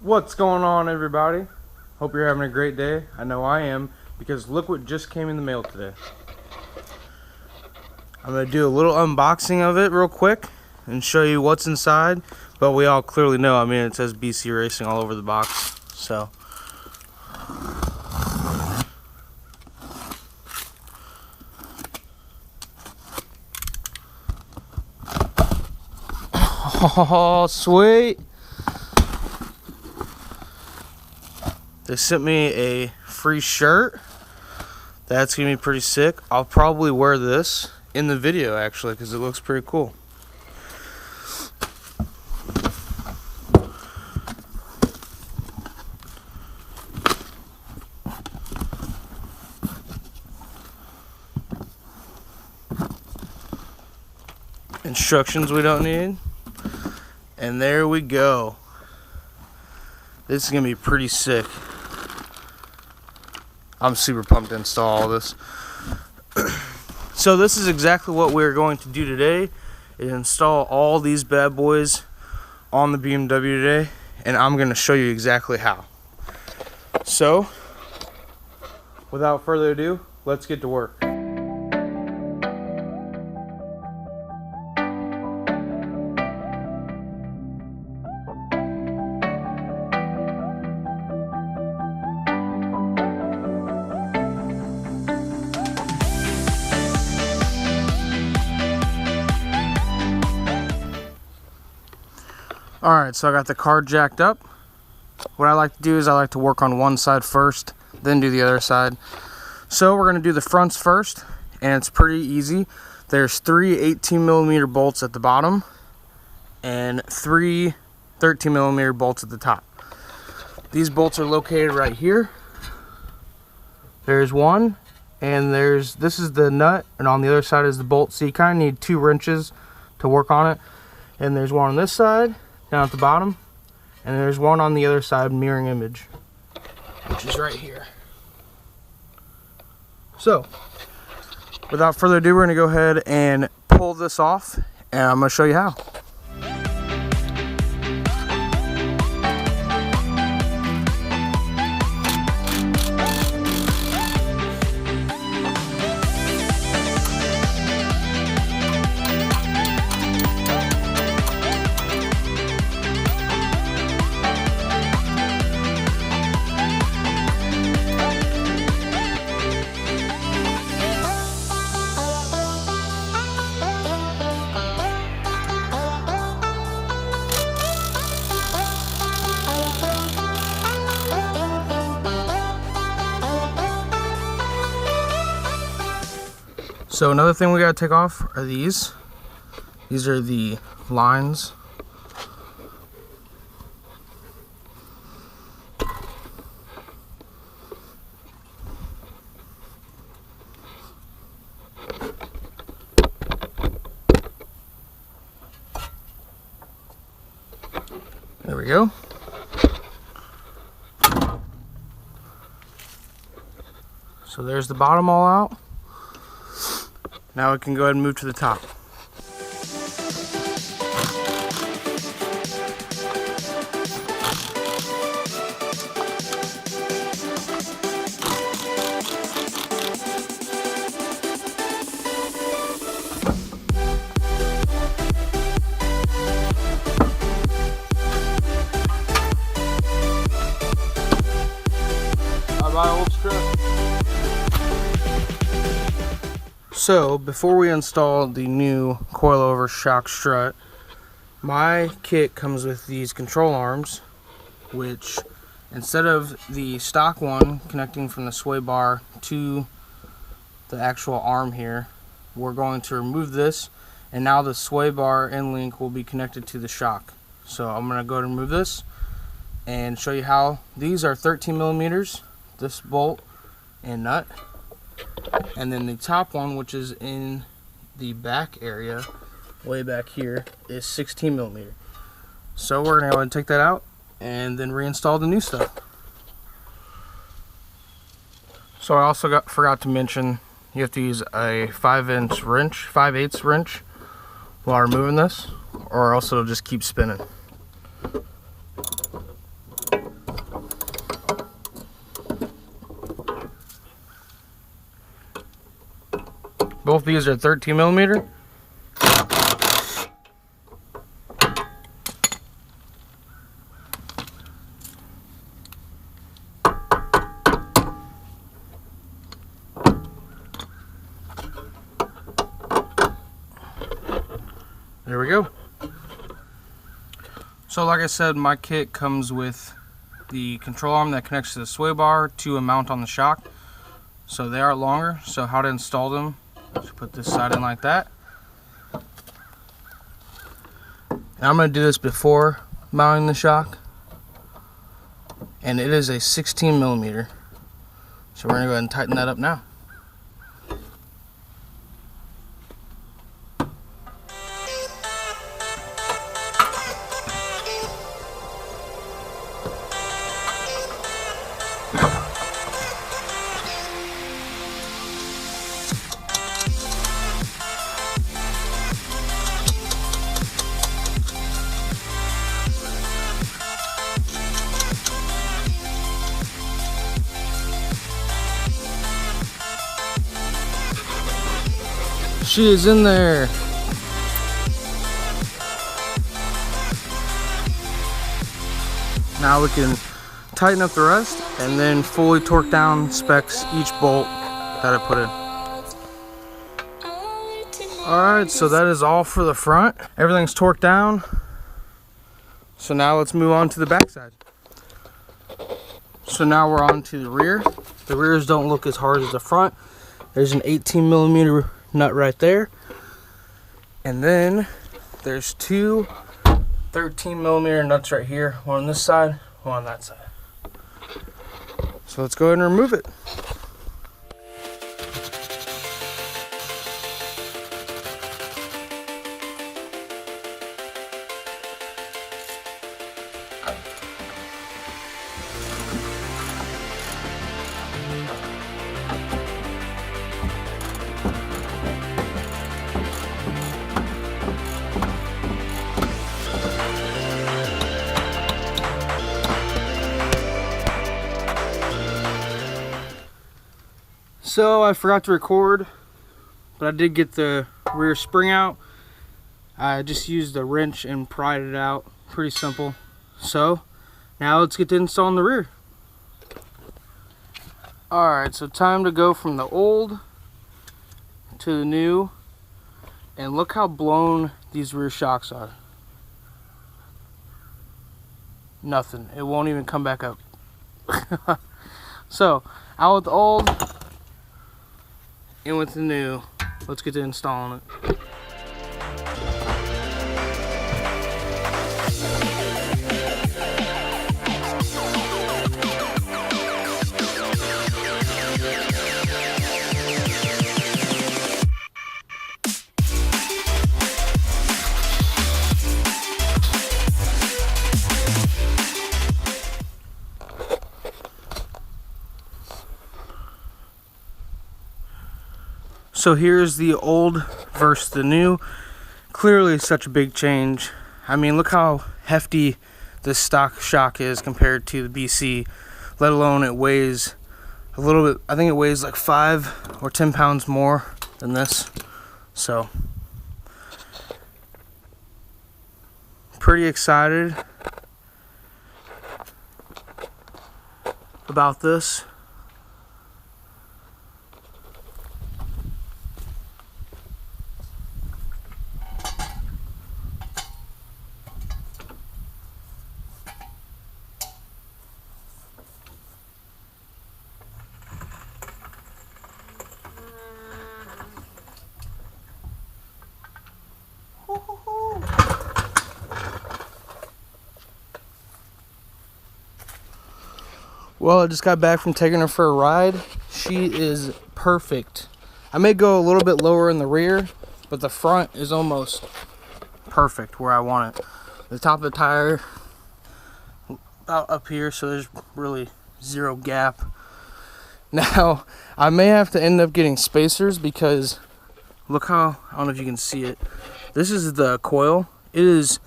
What's going on, everybody? Hope you're having a great day. I know I am, because look what just came in the mail today. I'm going to do a little unboxing of it real quick and show you what's inside, but we all clearly know, I mean, it says BCRacing all over the box, so. Oh, sweet. They sent me a free shirt. That's gonna be pretty sick. I'll probably wear this in the video actually because it looks pretty cool. Instructions we don't need. And there we go. This is gonna be pretty sick. I'm super pumped to install all this. So this is exactly what we're going to do today, is install all these bad boys on the BMW today, and I'm gonna show you exactly how. So, without further ado, let's get to work. Alright, so I got the car jacked up. What I like to do is I like to work on one side first, then do the other side. So we're going to do the fronts first, and it's pretty easy. There's 3 18mm bolts at the bottom, and 3 13mm bolts at the top. These bolts are located right here. There's one, and this is the nut, and on the other side is the bolt. So you kind of need 2 wrenches to work on it. And there's one on this side, down at the bottom, and there's one on the other side, mirroring image, which is right here. So without further ado, we're going to go ahead and pull this off, and I'm going to show you how. So another thing we gotta take off are these. These are the lines. There we go. So there's the bottom all out. Now we can go ahead and move to the top. Bye-bye, old strip. So, before we install the new coilover shock strut, my kit comes with these control arms, which instead of the stock one connecting from the sway bar to the actual arm here, we're going to remove this, and now the sway bar end link will be connected to the shock. So I'm going to go ahead and remove this and show you how. These are 13mm, this bolt and nut. And then the top one, which is in the back area, way back here, is 16mm. So we're going to go ahead and take that out and then reinstall the new stuff. So I also forgot to mention, you have to use a 5/8 wrench while removing this, or else it'll just keep spinning. Both these are 13 millimeter. There we go. So like I said, my kit comes with the control arm that connects to the sway bar to a mount on the shock. So they are longer. So how to install them, just put this side in like that. And I'm going to do this before mounting the shock. And it is a 16 millimeter. So we're going to go ahead and tighten that up now. She is in there. Now we can tighten up the rest and then fully torque down specs each bolt that I put in. Alright, so that is all for the front. Everything's torqued down. So now let's move on to the back side. So now we're on to the rear. The rears don't look as hard as the front. There's an 18 millimeter nut right there, and then there's two 13 millimeter nuts right here, one on this side, one on that side. So let's go ahead and remove it. So I forgot to record, but I did get the rear spring out. I just used a wrench and pried it out. Pretty simple. So now let's get to installing the rear. Alright, so time to go from the old to the new. And look how blown these rear shocks are. Nothing. It won't even come back up. So out with the old, in with the new. Let's get to installing it. So here's the old versus the new. Clearly such a big change. I mean, look how hefty this stock shock is compared to the BC, let alone it weighs a little bit. I think it weighs like 5 or 10 pounds more than this. So pretty excited about this. Well, I just got back from taking her for a ride. She is perfect. I may go a little bit lower in the rear, but the front is almost perfect where I want it. The top of the tire about up here, so there's really zero gap. Now, I may have to end up getting spacers because look how, I don't know if you can see it. This is the coil. It is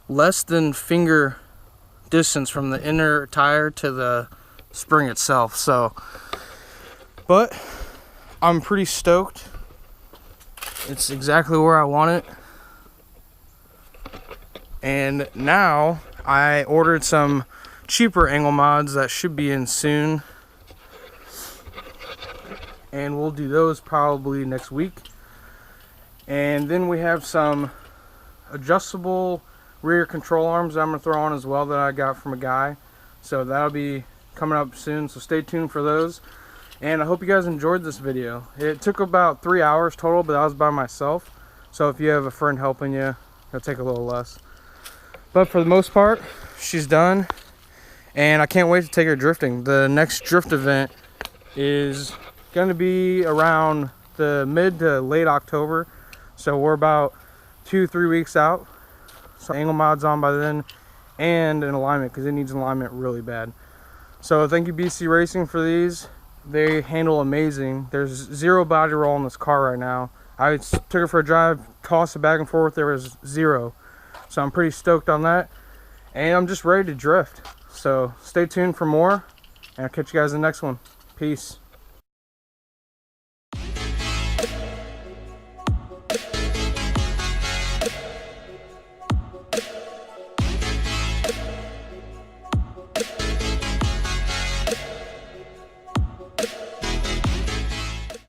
less than finger distance from the inner tire to the spring itself. So, but I'm pretty stoked It's exactly where I want it. And now I ordered some cheaper angle mods that should be in soon, and we'll do those probably next week. And then we have some adjustable rear control arms that I'm gonna throw on as well that I got from a guy, so that'll be coming up soon, so stay tuned for those. And I hope you guys enjoyed this video. It took about 3 hours total, but that was by myself, so if you have a friend helping you, it'll take a little less. But for the most part, she's done, and I can't wait to take her drifting. The next drift event is going to be around the mid to late October, so we're about 2-3 weeks out. So angle mods on by then, and an alignment, because it needs an alignment really bad. So thank you BCRacing for these. They handle amazing. There's zero body roll in this car right now. I took it for a drive, tossed it back and forth, there was zero. So I'm pretty stoked on that, and I'm just ready to drift. So stay tuned for more, and I'll catch you guys in the next one. Peace.